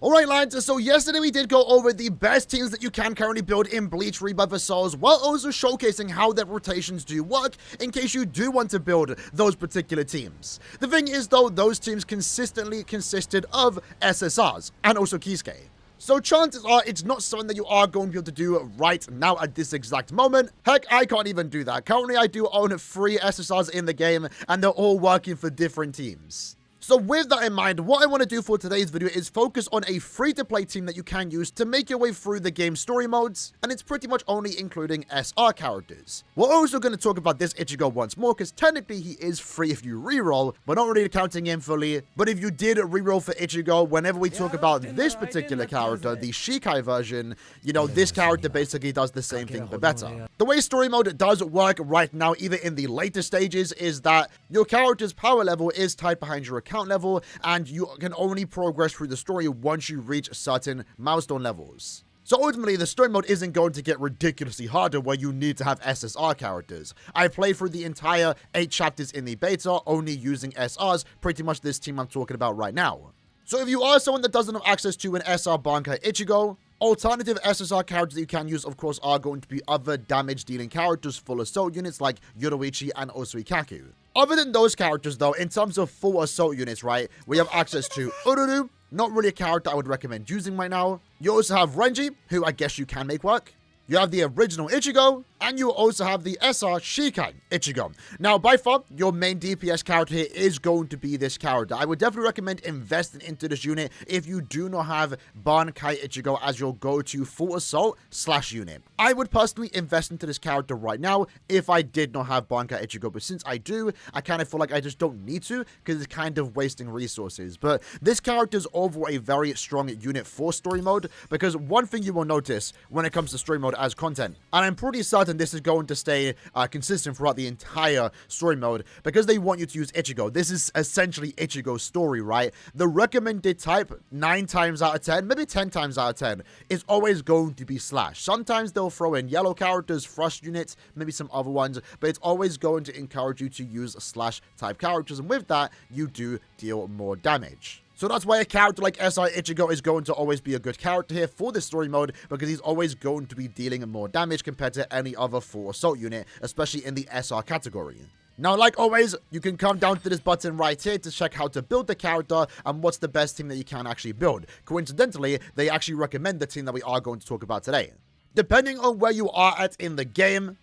Alright lads, so yesterday we did go over the best teams that you can currently build in Bleach Rebirth Souls, while also showcasing how their rotations do work in case you do want to build those particular teams. The thing is though, those teams consistently consisted of SSRs and also Kisuke. So chances are it's not something that you are going to be able to do right now at this exact moment. Heck, I can't even do that. Currently I do own 3 SSRs in the game and they're all working for different teams. So with that in mind, what I want to do for today's video is focus on a free-to-play team that you can use to make your way through the game story modes, and it's pretty much only including SR characters. We're also going to talk about this Ichigo once more, because technically he is free if you reroll, but not really counting him fully. But if you did reroll for Ichigo, whenever we talk about this particular character, the Shikai version, you know, this character basically does the same thing but better. The way story mode does work right now, even in the later stages, is that your character's power level is tied behind your account level, and you can only progress through the story once you reach certain milestone levels. So ultimately, the story mode isn't going to get ridiculously harder where you need to have SSR characters. I played through the entire 8 chapters in the beta, only using SRs, pretty much this team I'm talking about right now. So if you are someone that doesn't have access to an SR Bankai Ichigo, alternative SSR characters that you can use, of course, are going to be other damage-dealing characters, full assault units like Yoruichi and also Ikaku. Other than those characters, though, in terms of full assault units, right, we have access to Ururu, not really a character I would recommend using right now. You also have Renji, who I guess you can make work. You have the original Ichigo, and you also have the SR Shikai Ichigo. Now, by far, your main DPS character here is going to be this character. I would definitely recommend investing into this unit if you do not have Bankai Ichigo as your go-to full assault / unit. I would personally invest into this character right now if I did not have Bankai Ichigo, but since I do, I kind of feel like I just don't need to because it's kind of wasting resources. But this character is overall a very strong unit for story mode, because one thing you will notice when it comes to story mode as content, and I'm pretty certain this is going to stay consistent throughout the entire story mode, because they want you to use Ichigo. This is essentially Ichigo's story, right? The recommended type 9 times out of 10, maybe 10 times out of 10, is always going to be slash. Sometimes they'll throw in yellow characters, thrust units, maybe some other ones, but it's always going to encourage you to use slash type characters, and with that, you do deal more damage. So that's why a character like SR Ichigo is going to always be a good character here for this story mode, because he's always going to be dealing more damage compared to any other full assault unit, especially in the SR category. Now, like always, you can come down to this button right here to check how to build the character and what's the best team that you can actually build. Coincidentally, they actually recommend the team that we are going to talk about today. Depending on where you are at in the game,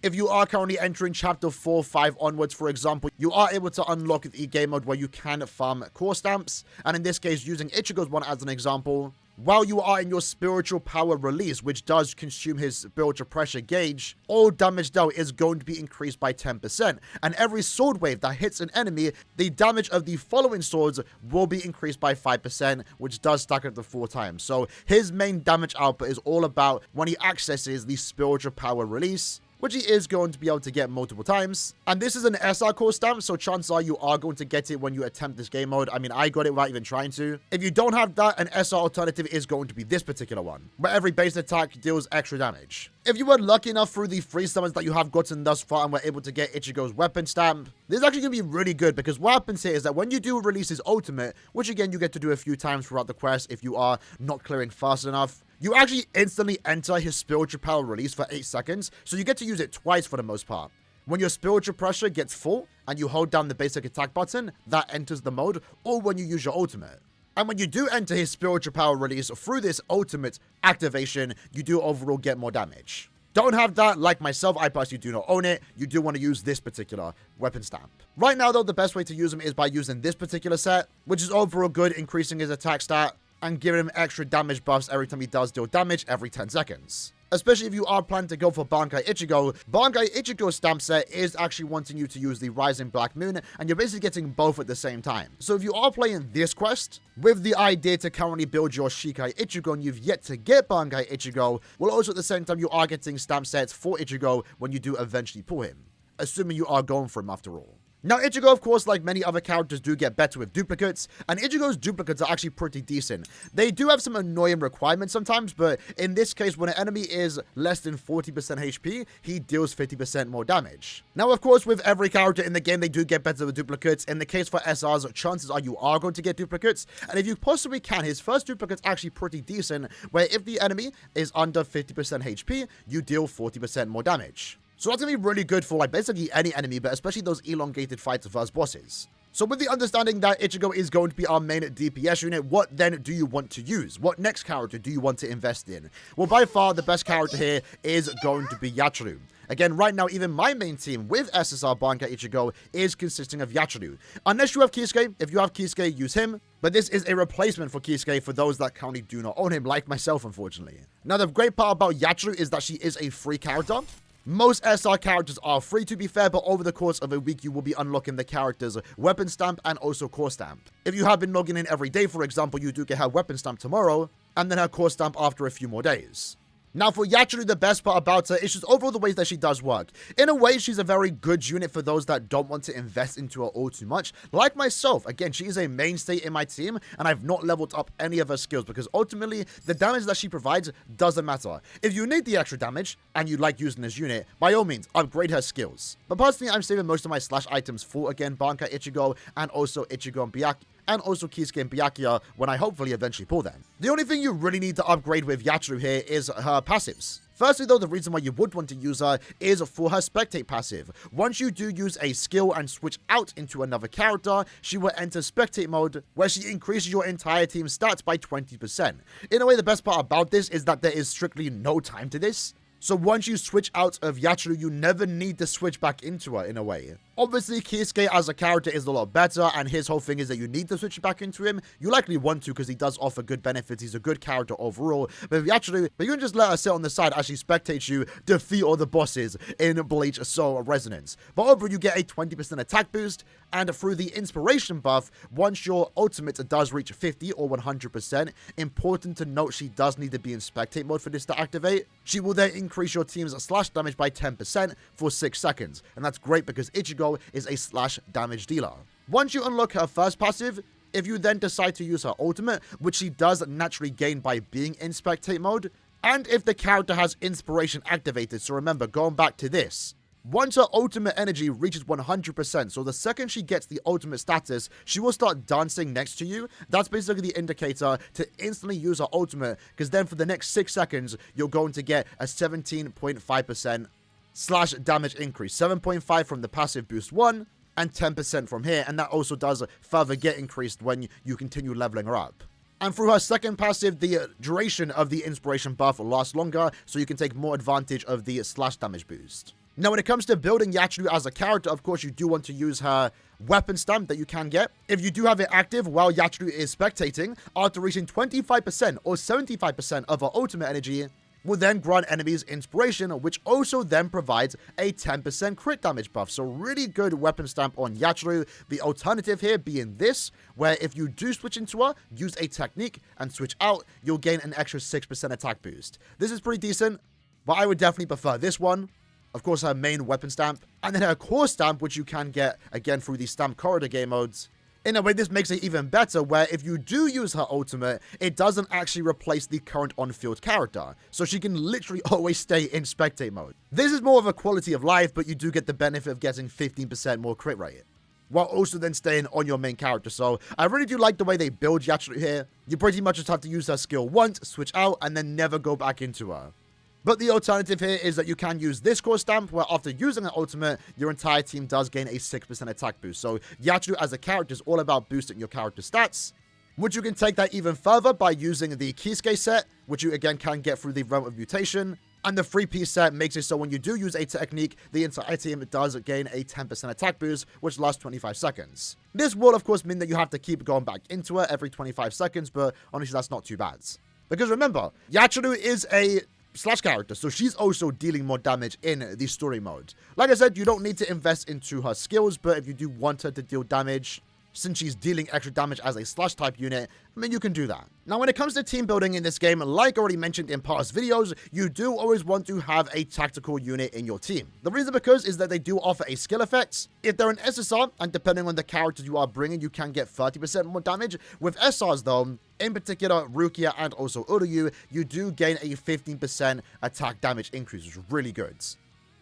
if you are currently entering chapter 4, 5 onwards, for example, you are able to unlock the game mode where you can farm core stamps. And in this case, using Ichigo's one as an example, while you are in your spiritual power release, which does consume his spiritual pressure gauge, all damage dealt is going to be increased by 10%. And every sword wave that hits an enemy, the damage of the following swords will be increased by 5%, which does stack up to 4 times. So his main damage output is all about when he accesses the spiritual power release, which he is going to be able to get multiple times. And this is an SR core stamp, so chances are you are going to get it when you attempt this game mode. I mean, I got it without even trying to. If you don't have that, an SR alternative is going to be this particular one, where every base attack deals extra damage. If you were lucky enough through the free summons that you have gotten thus far and were able to get Ichigo's weapon stamp, this is actually going to be really good, because what happens here is that when you do release his ultimate, which again you get to do a few times throughout the quest if you are not clearing fast enough, you actually instantly enter his spiritual power release for 8 seconds, so you get to use it twice for the most part. When your spiritual pressure gets full and you hold down the basic attack button, that enters the mode, or when you use your ultimate. And when you do enter his spiritual power release through this ultimate activation, you do overall get more damage. Don't have that, like myself, I personally do not own it. You do want to use this particular weapon stamp. Right now though, the best way to use him is by using this particular set, which is overall good, increasing his attack stat and giving him extra damage buffs every time he does deal damage every 10 seconds. Especially if you are planning to go for Bankai Ichigo's stamp set is actually wanting you to use the Rising Black Moon, and you're basically getting both at the same time. So if you are playing this quest with the idea to currently build your Shikai Ichigo and you've yet to get Bankai Ichigo, well, also at the same time you are getting stamp sets for Ichigo when you do eventually pull him, assuming you are going for him after all. Now, Ichigo, of course, like many other characters, do get better with duplicates, and Ichigo's duplicates are actually pretty decent. They do have some annoying requirements sometimes, but in this case, when an enemy is less than 40% HP, he deals 50% more damage. Now, of course, with every character in the game, they do get better with duplicates. In the case for SRs, chances are you are going to get duplicates, and if you possibly can, his first duplicate's actually pretty decent, where if the enemy is under 50% HP, you deal 40% more damage. So that's going to be really good for like basically any enemy, but especially those elongated fights versus bosses. So with the understanding that Ichigo is going to be our main DPS unit, what then do you want to use? What next character do you want to invest in? Well, by far, the best character here is going to be Yachiru. Again, right now, even my main team with SSR Bankai Ichigo is consisting of Yachiru. Unless you have Kisuke, if you have Kisuke, use him. But this is a replacement for Kisuke for those that currently do not own him, like myself, unfortunately. Now, the great part about Yachiru is that she is a free character. Most SR characters are free, to be fair, but over the course of a week, you will be unlocking the character's weapon stamp and also core stamp. If you have been logging in every day, for example, you do get her weapon stamp tomorrow, and then her core stamp after a few more days. Now, for Yachiru, the best part about her is just overall the ways that she does work. In a way, she's a very good unit for those that don't want to invest into her all too much. Like myself, again, she is a mainstay in my team, and I've not leveled up any of her skills because ultimately, the damage that she provides doesn't matter. If you need the extra damage, and you like using this unit, by all means, upgrade her skills. But personally, I'm saving most of my slash items for, again, Bankai Ichigo, and also Ichigo and Byakuya, and also Kisuke and Byakuya when I hopefully eventually pull them. The only thing you really need to upgrade with Yachiru here is her passives. Firstly, though, the reason why you would want to use her is for her spectate passive. Once you do use a skill and switch out into another character, she will enter spectate mode, where she increases your entire team's stats by 20%. In a way, the best part about this is that there is strictly no time to this. So once you switch out of Yachiru, you never need to switch back into her in a way. Obviously, Kisuke as a character is a lot better, and his whole thing is that you need to switch back into him. You likely want to because he does offer good benefits. He's a good character overall. But with Yachiru, you can just let her sit on the side as she spectates you defeat all the bosses in Bleach Soul Resonance. But overall, you get a 20% attack boost, and through the inspiration buff, once your ultimate does reach 50 or 100%, important to note she does need to be in spectate mode for this to activate. She will then increase your team's slash damage by 10% for 6 seconds. And that's great because Ichigo is a slash damage dealer. Once you unlock her first passive, if you then decide to use her ultimate, which she does naturally gain by being in spectate mode, and if the character has inspiration activated, so remember, going back to this, once her ultimate energy reaches 100%, so the second she gets the ultimate status, she will start dancing next to you. That's basically the indicator to instantly use her ultimate, because then for the next 6 seconds, you're going to get a 17.5% slash damage increase. 7.5 from the passive boost 1, and 10% from here, and that also does further get increased when you continue leveling her up. And through her second passive, the duration of the inspiration buff will last longer, so you can take more advantage of the slash damage boost. Now, when it comes to building Yachiru as a character, of course, you do want to use her weapon stamp that you can get. If you do have it active while Yachiru is spectating, after reaching 25% or 75% of her ultimate energy, will then grant enemies inspiration, which also then provides a 10% crit damage buff. So really good weapon stamp on Yachiru. The alternative here being this, where if you do switch into her, use a technique and switch out, you'll gain an extra 6% attack boost. This is pretty decent, but I would definitely prefer this one. Of course, her main weapon stamp, and then her core stamp, which you can get again through the stamp corridor game modes. In a way, this makes it even better, where if you do use her ultimate, it doesn't actually replace the current on-field character, so she can literally always stay in spectate mode. This is more of a quality of life, but you do get the benefit of getting 15% more crit rate, while also then staying on your main character. So I really do like the way they build Yachiru here. You pretty much just have to use her skill once, switch out, and then never go back into her. But the alternative here is that you can use this core stamp, where after using an ultimate, your entire team does gain a 6% attack boost. So Yachiru as a character is all about boosting your character stats, which you can take that even further by using the Kisuke set, which you again can get through the Realm of Mutation. And the 3-piece set makes it so when you do use a technique, the entire team does gain a 10% attack boost, which lasts 25 seconds. This will, of course, mean that you have to keep going back into her every 25 seconds, but honestly, that's not too bad. Because remember, Yachiru is a slash character, so she's also dealing more damage in the story mode. Like I said, you don't need to invest into her skills, but if you do want her to deal damage, since she's dealing extra damage as a slash type unit, I mean, you can do that. Now, when it comes to team building in this game, like already mentioned in past videos, you do always want to have a tactical unit in your team. The reason because is that they do offer a skill effect. If they're an SSR, and depending on the characters you are bringing, you can get 30% more damage. With SRs though, in particular Rukia and also Uryu, you do gain a 15% attack damage increase, which is really good.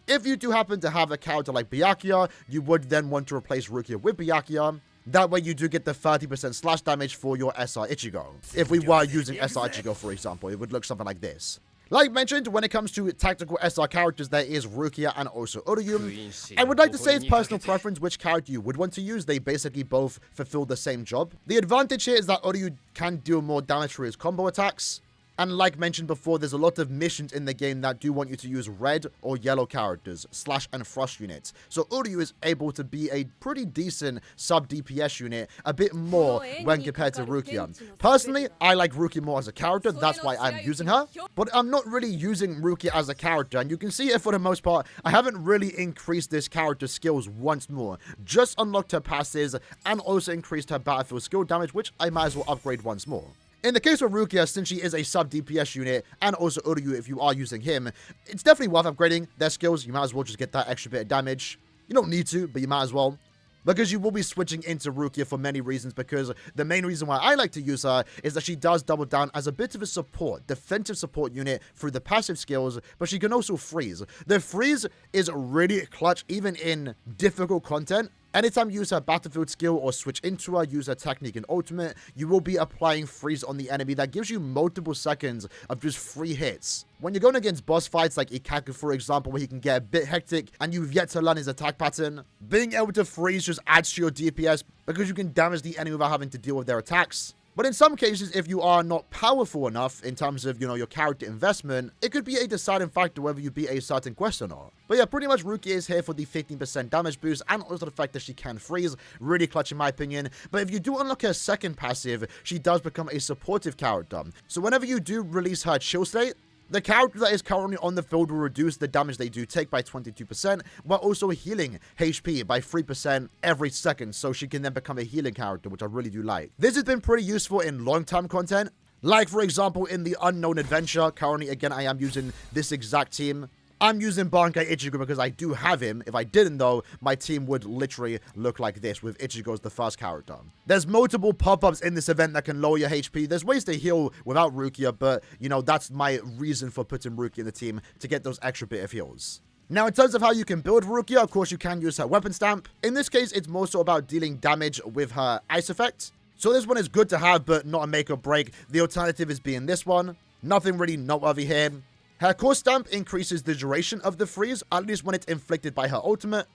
If you do happen to have a character like Byakuya, you would then want to replace Rukia with Byakuya. That way you do get the 30% slash damage for your SR Ichigo. If we were using SR Ichigo, for example, it would look something like this. Like mentioned, when it comes to tactical SR characters, there is Rukia and also Uryu. I would like to say it's personal preference which character you would want to use. They basically both fulfill the same job. The advantage here is that Uryu can deal more damage through his combo attacks. And like mentioned before, there's a lot of missions in the game that do want you to use red or yellow characters, slash and frost units. So Uryu is able to be a pretty decent sub-DPS unit, a bit more when compared to Rukia. Personally, I like Rukia more as a character, that's why I'm using her. But I'm not really using Rukia as a character, and you can see it for the most part, I haven't really increased this character's skills once more. Just unlocked her passes, and also increased her battlefield skill damage, which I might as well upgrade once more. In the case of Rukia, since she is a sub-DPS unit, and also Uryu if you are using him, it's definitely worth upgrading their skills. You might as well just get that extra bit of damage. You don't need to, but you might as well. Because you will be switching into Rukia for many reasons, because the main reason why I like to use her is that she does double down as a bit of a support, defensive support unit through the passive skills, but she can also freeze. The freeze is really clutch even in difficult content. Anytime you use her battlefield skill or switch into her, use her technique and ultimate, you will be applying freeze on the enemy that gives you multiple seconds of just free hits. When you're going against boss fights like Ikaku, for example, where he can get a bit hectic and you've yet to learn his attack pattern, being able to freeze just adds to your DPS because you can damage the enemy without having to deal with their attacks. But in some cases, if you are not powerful enough in terms of, your character investment, it could be a deciding factor whether you beat a certain quest or not. But yeah, pretty much Rukia is here for the 15% damage boost and also the fact that she can freeze. Really clutch in my opinion. But if you do unlock her second passive, she does become a supportive character. So whenever you do release her chill state, the character that is currently on the field will reduce the damage they do take by 22%, while also healing HP by 3% every second, so she can then become a healing character, which I really do like. This has been pretty useful in long-term content, like for example in the Unknown Adventure. Currently, again, I am using this exact team. I'm using Bankai Ichigo because I do have him. If I didn't though, my team would literally look like this with Ichigo as the first character. There's multiple pop-ups in this event that can lower your HP. There's ways to heal without Rukia, but that's my reason for putting Rukia in the team, to get those extra bit of heals. Now, in terms of how you can build Rukia, of course you can use her weapon stamp. In this case, it's more so about dealing damage with her ice effect. So this one is good to have, but not a make or break. The alternative is being this one. Nothing really noteworthy here. Her core stamp increases the duration of the freeze, at least when it's inflicted by her ultimate,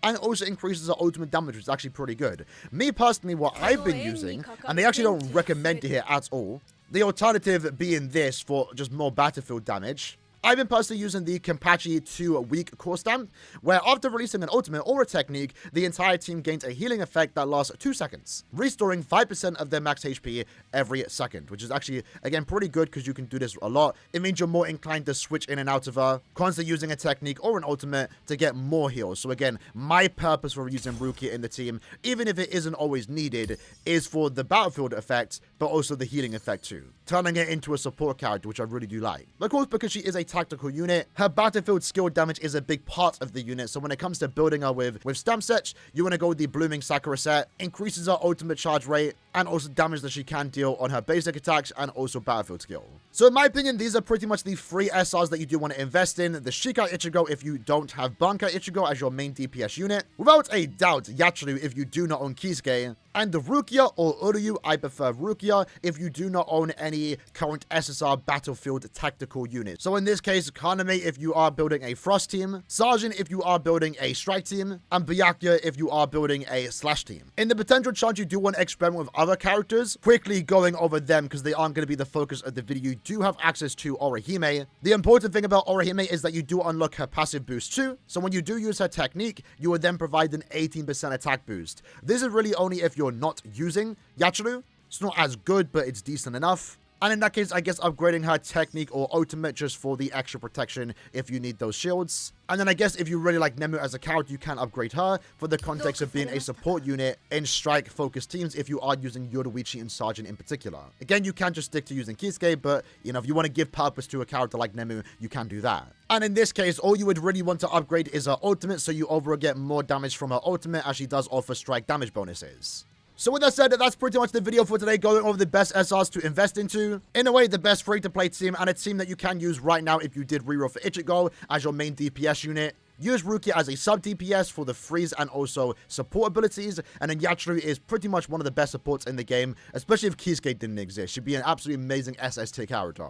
and also increases her ultimate damage, which is actually pretty good. Me personally, what I've been using, and they actually don't recommend it here at all, the alternative being this for just more battlefield damage. I've been personally using the Kenpachi 2 weak core stamp, where after releasing an ultimate or a technique, the entire team gains a healing effect that lasts 2 seconds, restoring 5% of their max HP every second, which is actually, again, pretty good because you can do this a lot. It means you're more inclined to switch in and out of her, constantly using a technique or an ultimate to get more heals. So again, my purpose for using Rukia in the team, even if it isn't always needed, is for the battlefield effect, but also the healing effect too, turning it into a support character, which I really do like. Of course, because she is a tactical unit, her battlefield skill damage is a big part of the unit, so when it comes to building her with stamp sets, you want to go with the Blooming Sakura set. Increases her ultimate charge rate and also damage that she can deal on her basic attacks and also battlefield skill. So in my opinion, these are pretty much the 3 SRs that you do want to invest in. The Shikai Ichigo if you don't have Bankai Ichigo as your main DPS unit. Without a doubt, Yachiru if you do not own Kisuke. And the Rukia or Uryu, I prefer Rukia if you do not own any current SSR battlefield tactical units. So in this case, Kaname if you are building a Frost team, Sergeant if you are building a Strike team, and Byakuya if you are building a Slash team. In the potential chance you do want to experiment with other characters, quickly going over them because they aren't going to be the focus of the video, you do have access to Orihime. The important thing about Orihime is that you do unlock her passive boost too, so when you do use her technique, you will then provide an 18% attack boost. This is really only if you're not using Yachiru. It's not as good, but it's decent enough. And in that case, I guess upgrading her technique or ultimate just for the extra protection if you need those shields. And then I guess if you really like Nemu as a character, you can upgrade her for the context of being a support unit in strike-focused teams if you are using Yoruichi and Sergeant in particular. Again, you can just stick to using Kisuke, but, you know, if you want to give purpose to a character like Nemu, you can do that. And in this case, all you would really want to upgrade is her ultimate, so you overall get more damage from her ultimate as she does offer strike damage bonuses. So with that said, that's pretty much the video for today, going over the best SRs to invest into. In a way, the best free-to-play team, and a team that you can use right now if you did reroll for Ichigo as your main DPS unit. Use Rukia as a sub-DPS for the freeze and also support abilities, and then Yachiru is pretty much one of the best supports in the game, especially if Kisuke didn't exist. She'd be an absolutely amazing SST character.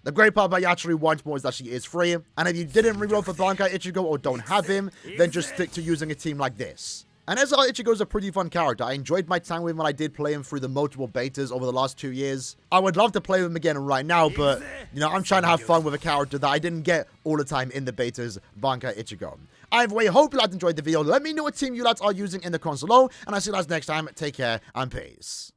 The great part about Yachiru once more is that she is free, and if you didn't reroll for Bankai Ichigo or don't have him, then just stick to using a team like this. And SR Ichigo's a pretty fun character. I enjoyed my time with him when I did play him through the multiple betas over the last 2 years. I would love to play with him again right now, but, you know, I'm trying to have fun with a character that I didn't get all the time in the betas, Bankai Ichigo. Either way, hope you guys enjoyed the video. Let me know what team you lads are using in the comments below, and I'll see you guys next time. Take care, and peace.